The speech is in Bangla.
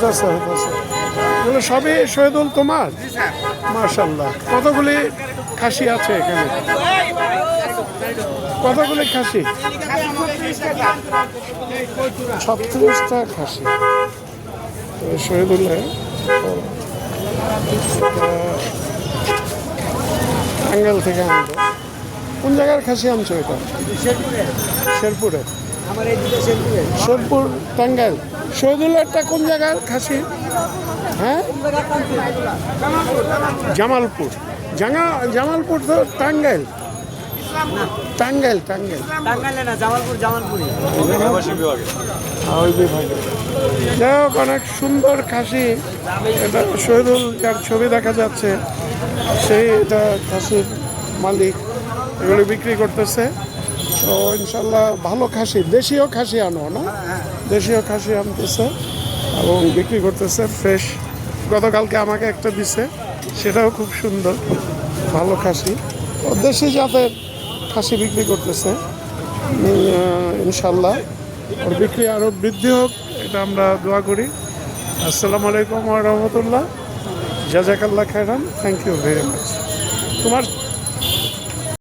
হইতেছে এগুলো সবই শহীদুল তোমার? মাশাল্লাহ। কতগুলি খাসি আছে এখানে? কতগুলি খাসি? 36টা খাসি শহীদুল্লাহ। টাঙ্গাইল থেকে আনবো। কোন জায়গার খাসি আনছো এটা? শেরপুরে। শেরপুর টাঙ্গাইল। শহীদুল্লাহটা কোন জায়গার খাসি? হ্যাঁ, জামালপুর। জামালপুর তো টাঙ্গাইল। টাঙ্গাইল টাঙ্গাইল ওই বিভাগে। যাই হোক, অনেক সুন্দর খাসি। এটা শহীদুল যার ছবি দেখা যাচ্ছে, সেই এটা খাসির মালিক। এগুলি বিক্রি করতেছে। তো ইনশাল্লাহ ভালো খাসি, দেশীয় খাসি আনো না? দেশীয় খাসি আনতেছে এবং বিক্রি করতেছে ফ্রেশ। গতকালকে আমাকে একটা দিছে, সেটাও খুব সুন্দর, ভালো খাসি। ও দেশি জাতের খাসি বিক্রি করতেছে। ইনশাল্লাহ ওর বিক্রি আরও বৃদ্ধি হোক, এটা আমরা দোয়া করি। আসসালামু আলাইকুম ওয়া রাহমাতুল্লাহ। জাযাকাল্লাহ খাইরান। Thank you very much. তোমার